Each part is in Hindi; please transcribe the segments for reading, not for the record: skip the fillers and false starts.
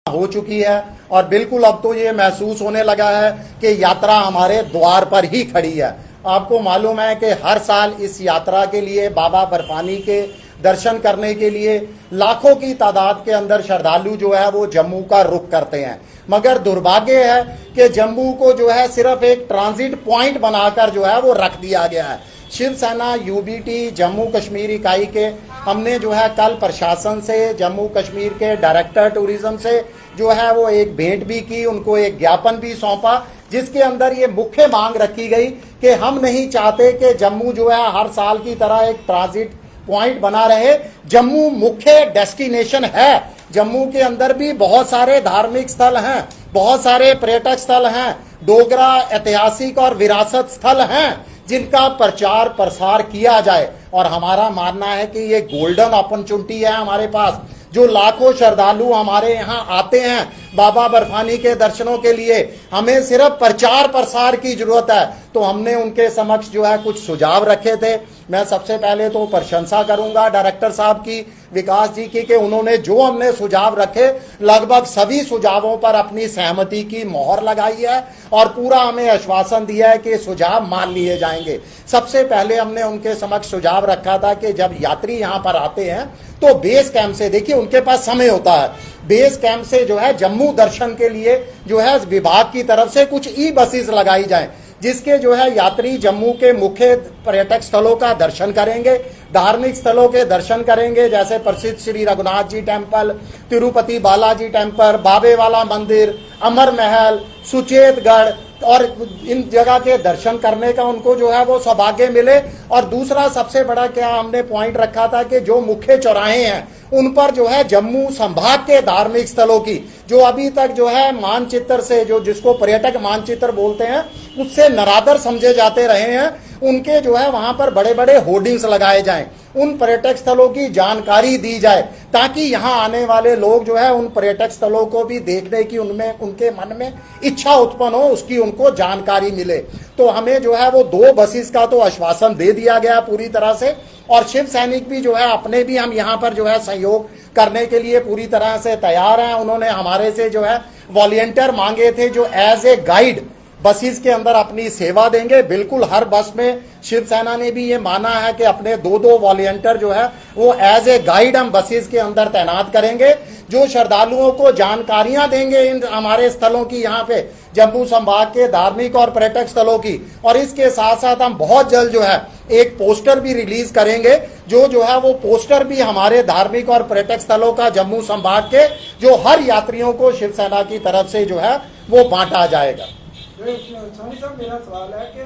हो चुकी है और बिल्कुल अब तो ये महसूस होने लगा है कि यात्रा हमारे द्वार पर ही खड़ी है। आपको मालूम है कि हर साल इस यात्रा के लिए बाबा बर्फानी के दर्शन करने के लिए लाखों की तादाद के अंदर श्रद्धालु जो है वो जम्मू का रुख करते हैं, मगर दुर्भाग्य है कि जम्मू को जो है सिर्फ एक ट्रांजिट पॉइंट बनाकर जो है वो रख दिया गया है। शिवसेना यूबीटी जम्मू कश्मीर इकाई के हमने जो है कल प्रशासन से, जम्मू कश्मीर के डायरेक्टर टूरिज्म से जो है वो एक भेंट भी की, उनको एक ज्ञापन भी सौंपा, जिसके अंदर ये मुख्य मांग रखी गई कि हम नहीं चाहते कि जम्मू जो है हर साल की तरह एक ट्रांजिट पॉइंट बना रहे। जम्मू मुख्य डेस्टिनेशन है। जम्मू के अंदर भी बहुत सारे धार्मिक स्थल हैं, बहुत सारे पर्यटक स्थल हैं, डोगरा ऐतिहासिक और विरासत स्थल हैं जिनका प्रचार प्रसार किया जाए। और हमारा मानना है कि ये गोल्डन अपॉर्चुनिटी है हमारे पास। जो लाखों श्रद्धालु हमारे यहाँ आते हैं बाबा बर्फानी के दर्शनों के लिए, हमें सिर्फ प्रचार प्रसार की जरूरत है। तो हमने उनके समक्ष जो है कुछ सुझाव रखे थे। मैं सबसे पहले तो प्रशंसा करूंगा डायरेक्टर साहब की, विकास जी की, कि उन्होंने जो हमने सुझाव रखे लगभग सभी सुझावों पर अपनी सहमति की मोहर लगाई है और पूरा हमें आश्वासन दिया है कि सुझाव मान लिए जाएंगे। सबसे पहले हमने उनके समक्ष सुझाव रखा था कि जब यात्री यहाँ पर आते हैं तो बेस कैंप से, देखिए उनके पास समय होता है, बेस कैंप से जो है जम्मू दर्शन के लिए जो है विभाग की तरफ से कुछ ई बसेस लगाई जाएं, जिसके जो है यात्री जम्मू के मुख्य पर्यटक स्थलों का दर्शन करेंगे, धार्मिक स्थलों के दर्शन करेंगे, जैसे प्रसिद्ध श्री रघुनाथ जी टेम्पल, तिरुपति बालाजी टेम्पल, बाबे वाला मंदिर, अमर महल, सुचेतगढ़, और इन जगह के दर्शन करने का उनको जो है वो सौभाग्य मिले। और दूसरा सबसे बड़ा क्या हमने पॉइंट रखा था कि जो मुख्य चौराहे हैं उन पर जो है जम्मू संभाग के धार्मिक स्थलों की, जो अभी तक जो है मानचित्र से, जो जिसको पर्यटक मानचित्र बोलते हैं, उससे नरादर समझे जाते रहे हैं, उनके जो है वहां पर बड़े बड़े होर्डिंग्स लगाए जाएं, उन पर्यटक स्थलों की जानकारी दी जाए, ताकि यहाँ आने वाले लोग जो है उन पर्यटक स्थलों को भी देखने की उनमें उनके मन में इच्छा उत्पन्न हो, उसकी उनको जानकारी मिले। तो हमें जो है वो 2 बसेस का तो आश्वासन दे दिया गया पूरी तरह से। और शिव सैनिक भी जो है अपने भी हम यहाँ पर जो है सहयोग करने के लिए पूरी तरह से तैयार हैं। उन्होंने हमारे से जो है वॉलंटियर मांगे थे जो एज ए गाइड बसेस के अंदर अपनी सेवा देंगे। बिल्कुल हर बस में शिवसेना ने भी ये माना है कि अपने 2-2 वॉलंटियर जो है वो एज ए गाइड हम बसेस के अंदर तैनात करेंगे, जो श्रद्धालुओं को जानकारियां देंगे इन हमारे स्थलों की, यहाँ पे जम्मू संभाग के धार्मिक और पर्यटक स्थलों की। और इसके साथ साथ हम बहुत जल्द जो है एक पोस्टर भी रिलीज करेंगे, जो है वो पोस्टर भी हमारे धार्मिक और पर्यटक स्थलों का जम्मू संभाग के जो हर यात्रियों को शिवसेना की तरफ से जो है वो बांटा जाएगा। स्वामी साहब, मेरा सवाल है कि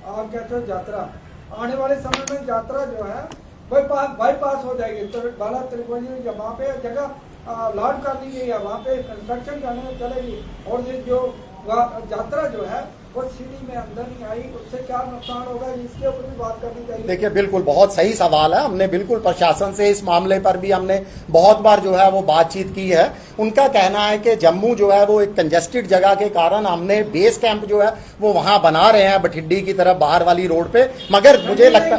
आप कहते हो यात्रा आने वाले समय में यात्रा जो है बाईपास हो जाएगी, तो बाला त्रिकोणी वहाँ पे जगह लॉन्च कर दी गई है, वहाँ पे कंस्ट्रक्शन करने चलेगी, और ये जो यात्रा जो है वो सिटी में अंदर नहीं आई, उससे क्या नुकसान होगा, इसके ऊपर भी बात करनी चाहिए। देखिए बिल्कुल बहुत सही सवाल है। हमने बिल्कुल प्रशासन से इस मामले पर भी हमने बहुत बार जो है वो बातचीत की है। उनका कहना है कि जम्मू जो है वो एक कंजेस्टेड जगह के कारण हमने बेस कैंप जो है वो वहां बना रहे हैं बठिंडी की तरफ बाहर वाली रोड पे, मगर मुझे लगता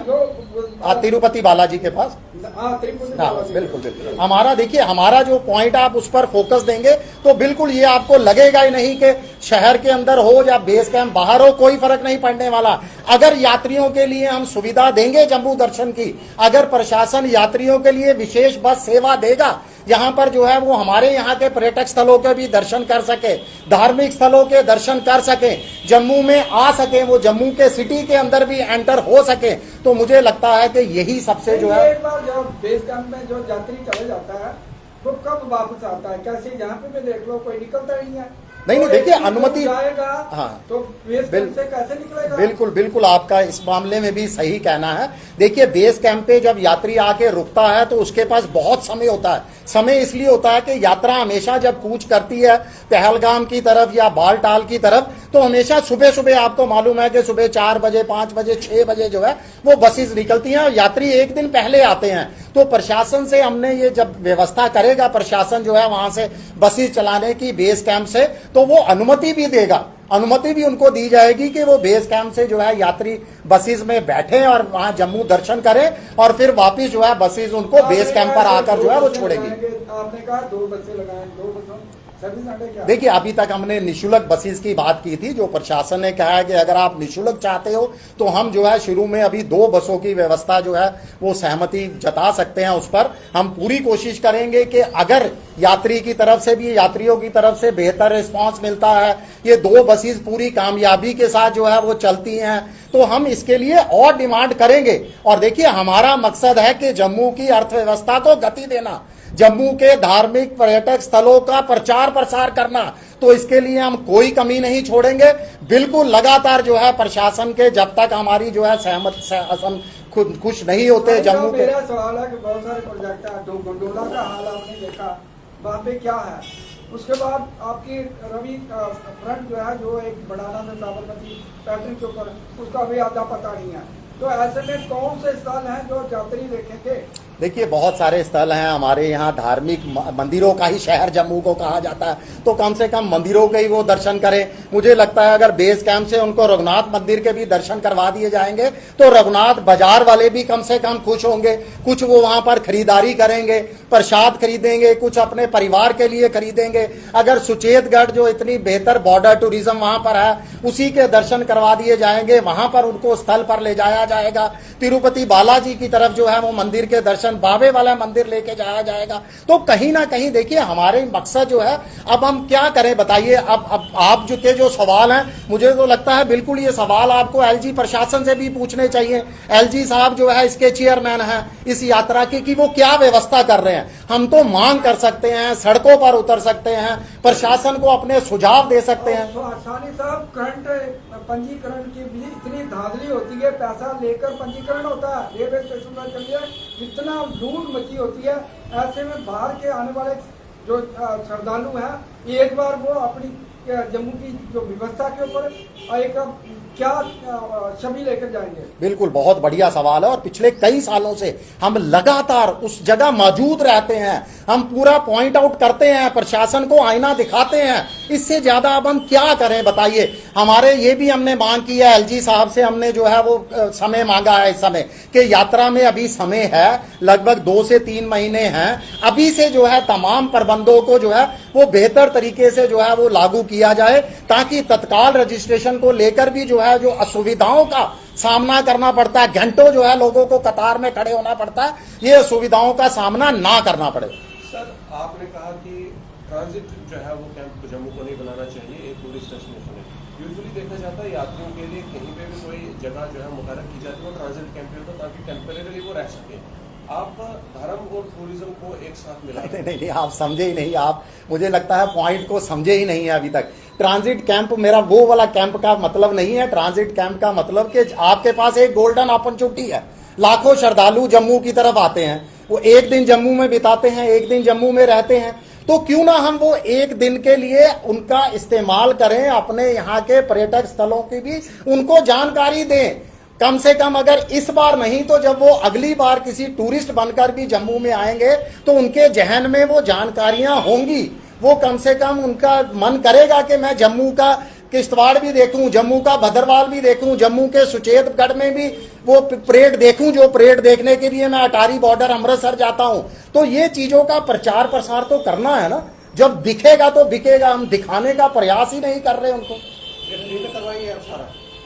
तिरुपति बालाजी के पास। हाँ बिल्कुल बिल्कुल। हमारा देखिए हमारा जो पॉइंट आप उस पर फोकस देंगे तो बिल्कुल ये आपको लगेगा ही नहीं कि शहर के अंदर हो या बेस कैंप बाहर हो, कोई फर्क नहीं पड़ने वाला। अगर यात्रियों के लिए हम सुविधा देंगे जम्मू दर्शन की, अगर प्रशासन यात्रियों के लिए विशेष बस सेवा देगा, यहाँ पर जो है वो हमारे यहाँ के पर्यटक स्थलों के भी दर्शन कर सके, धार्मिक स्थलों के दर्शन कर सके, जम्मू में आ सके, वो जम्मू के सिटी के अंदर भी एंटर हो सके, तो मुझे लगता है कि यही सबसे जो है। एक बार जो बेस कैंप में जो यात्री चले जाता है वो कब वापस आता है? कैसे यहाँ पे भी देख लो कोई निकलता नहीं है। नहीं देखिए अनुमति जाएगा हाँ तो बेस कैंप से कैसे निकलेगा? बिल्कुल आपका इस मामले में भी सही कहना है। देखिए बेस कैंप पे जब यात्री आके रुकता है तो उसके पास बहुत समय होता है। समय इसलिए होता है कि यात्रा हमेशा जब कूच करती है पहलगाम की तरफ या बालटाल की तरफ, तो हमेशा सुबह सुबह आपको मालूम है कि सुबह 4 बजे, 5 बजे, 6 बजे जो है वो बसेस निकलती हैं और यात्री एक दिन पहले आते हैं। तो प्रशासन से हमने ये जब व्यवस्था करेगा प्रशासन जो है वहां से बसेस चलाने की बेस कैंप से, तो वो अनुमति भी देगा, अनुमति भी उनको दी जाएगी कि वो बेस कैंप से जो है यात्री बसेस में बैठे और वहां जम्मू दर्शन करें और फिर वापस जो है बसेस उनको बेस कैंप पर आकर जो है वो छोड़ेगी। आपने कहा 2 बसें लगाएं, 2 बसों सर्विस अंडे क्या? देखिए, अभी तक हमने निशुल्क बसेस की बात की थी। जो प्रशासन ने कहा है कि अगर आप निशुल्क चाहते हो तो हम जो है शुरू में अभी 2 बसों की व्यवस्था जो है वो सहमति जता सकते हैं। उस पर हम पूरी कोशिश करेंगे कि अगर यात्री की तरफ से भी, यात्रियों की तरफ से बेहतर रिस्पांस मिलता है, ये 2 बसेस पूरी कामयाबी के साथ जो है वो चलती हैं, तो हम इसके लिए और डिमांड करेंगे। और देखिए, हमारा मकसद है कि जम्मू की अर्थव्यवस्था को गति देना, जम्मू के धार्मिक पर्यटक स्थलों का प्रचार प्रसार करना, तो इसके लिए हम कोई कमी नहीं छोड़ेंगे। बिल्कुल लगातार जो है प्रशासन के, जब तक हमारी जो है हम खुद खुश नहीं होते जम्मू के। मेरा सवाल है कि बहुत सारे प्रोजेक्ट है, डोला का हाल आपने देखा, वहाँ पे क्या है? उसके बाद आपकी रवि फ्रंट जो है, जो एक बढ़ाना से साबरमती पैटर्न के ऊपर, उसका भी आधा पता नहीं है। तो ऐसे में कौन से स्थल हैं जो यात्री देखेंगे? देखिए, बहुत सारे स्थल हैं हमारे यहाँ। धार्मिक मंदिरों का ही शहर जम्मू को कहा जाता है, तो कम से कम मंदिरों के ही वो दर्शन करें। मुझे लगता है अगर बेस कैंप से उनको रघुनाथ मंदिर के भी दर्शन करवा दिए जाएंगे तो रघुनाथ बाजार वाले भी कम से कम खुश होंगे। कुछ वो वहां पर खरीदारी करेंगे, प्रसाद खरीदेंगे, कुछ अपने परिवार के लिए खरीदेंगे। अगर सुचेतगढ़, जो इतनी बेहतर बॉर्डर टूरिज्म वहां पर है, उसी के दर्शन करवा दिए जाएंगे, वहां पर उनको स्थल पर ले जाया जाएगा। तिरुपति बालाजी की तरफ जो है वो मंदिर के दर्शन, बाबे वाला मंदिर लेके जाया जाएगा। तो कहीं ना कहीं देखिए, हमारे मकसद जो है, अब हम क्या करें बताइए। अब आप जो सवाल हैं, मुझे तो लगता है बिल्कुल ये सवाल आपको एलजी प्रशासन से भी पूछने चाहिए। एलजी साहब जो है इसके चेयरमैन हैं इस यात्रा के, कि वो क्या व्यवस्था कर रहे हैं। हम तो मांग कर सकते हैं, सड़कों पर उतर सकते हैं, प्रशासन को अपने सुझाव दे सकते हैं। सानी साहब, करंट पंजीकरण की भी इतनी धांधली होती है, पैसा लेकर पंजीकरण होता है। रेलवे स्टेशन पर चलिए, इतना लूट मची होती है। ऐसे में बाहर के आने वाले जो श्रद्धालु हैं, एक बार वो अपनी जम्मू की जो व्यवस्था के ऊपर एक क्या छवि लेकर जाएंगे? बिल्कुल, बहुत बढ़िया सवाल है। और पिछले कई सालों से हम लगातार उस जगह मौजूद रहते हैं, हम पूरा पॉइंट आउट करते हैं, प्रशासन को आईना दिखाते हैं। इससे ज्यादा अब हम क्या करें बताइए। हमारे ये भी हमने मांग की है, एलजी साहब से हमने जो है वो समय मांगा है इस समय, कि यात्रा में अभी समय है, लगभग 2 से 3 महीने हैं। अभी से जो है तमाम प्रबंधों को जो है वो बेहतर तरीके से जो है वो लागू किया जाए, ताकि तत्काल रजिस्ट्रेशन को लेकर भी जो है, जो असुविधाओं का सामना करना पड़ता है, घंटों जो है लोगों को कतार में खड़े होना पड़ता है, ये असुविधाओं का सामना ना करना पड़े। सर, आपने कहा कि ट्रांजिट जो है वो कैंप जम्मू को नहीं बनाना चाहिए, एक टूरिस्ट डेस्टिनेशन है। यूजुअली देखा जाता है यात्रियों के लिए कहीं पे भी कोई जगह जो है मुतहरक की जाती है, वो ट्रांजिट कैंप होता है, ताकि टेम्परेरी वो रह सके। आप धर्म और टूरिज्म को एक साथ मिला नहीं, आप समझे ही नहीं। आप, मुझे लगता है पॉइंट को समझे ही नहीं है अभी तक। ट्रांजिट कैंप मेरा वो वाला कैंप का मतलब नहीं है। ट्रांजिट कैंप का मतलब कि आपके पास एक गोल्डन अपॉर्चुनिटी है। लाखों श्रद्धालु जम्मू की तरफ आते हैं, वो एक दिन जम्मू में बिताते हैं, एक दिन जम्मू में रहते हैं, तो क्यों ना हम वो एक दिन के लिए उनका इस्तेमाल करें, अपने यहाँ के पर्यटक स्थलों की भी उनको जानकारी दें। कम से कम अगर इस बार नहीं तो जब वो अगली बार किसी टूरिस्ट बनकर भी जम्मू में आएंगे तो उनके जहन में वो जानकारियां होंगी। वो कम से कम उनका मन करेगा कि मैं जम्मू का किश्तवाड़ भी देखूं, जम्मू का भद्रवाल भी देखूं, जम्मू के सुचेतगढ़ में भी वो परेड देखूं, जो परेड देखने के लिए मैं अटारी बॉर्डर अमृतसर जाता हूं। तो ये चीजों का प्रचार प्रसार तो करना है ना। जब दिखेगा तो बिकेगा। हम दिखाने का प्रयास ही नहीं कर रहे उनको।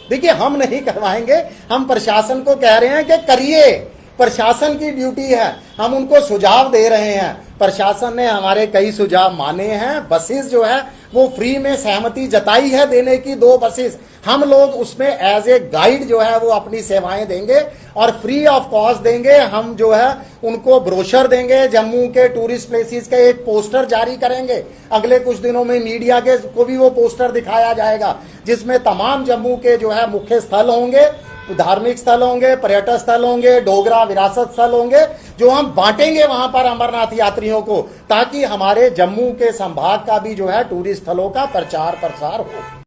देखिए, हम नहीं करवाएंगे, हम प्रशासन को कह रहे हैं कि करिए, प्रशासन की ड्यूटी है। हम उनको सुझाव दे रहे हैं, प्रशासन ने हमारे कई सुझाव माने हैं। बसेस जो है वो फ्री में सहमति जताई है देने की, 2 बसेस। हम लोग उसमें एज ए गाइड जो है वो अपनी सेवाएं देंगे और फ्री ऑफ कॉस्ट देंगे। हम जो है उनको ब्रोशर देंगे, जम्मू के टूरिस्ट प्लेसेस का एक पोस्टर जारी करेंगे। अगले कुछ दिनों में मीडिया के को भी वो पोस्टर दिखाया जाएगा, जिसमें तमाम जम्मू के जो है मुख्य स्थल होंगे, धार्मिक स्थल होंगे, पर्यटक स्थल होंगे, डोगरा विरासत स्थल होंगे, जो हम बांटेंगे वहां पर अमरनाथ यात्रियों को, ताकि हमारे जम्मू के संभाग का भी जो है टूरिस्ट स्थलों का प्रचार प्रसार हो।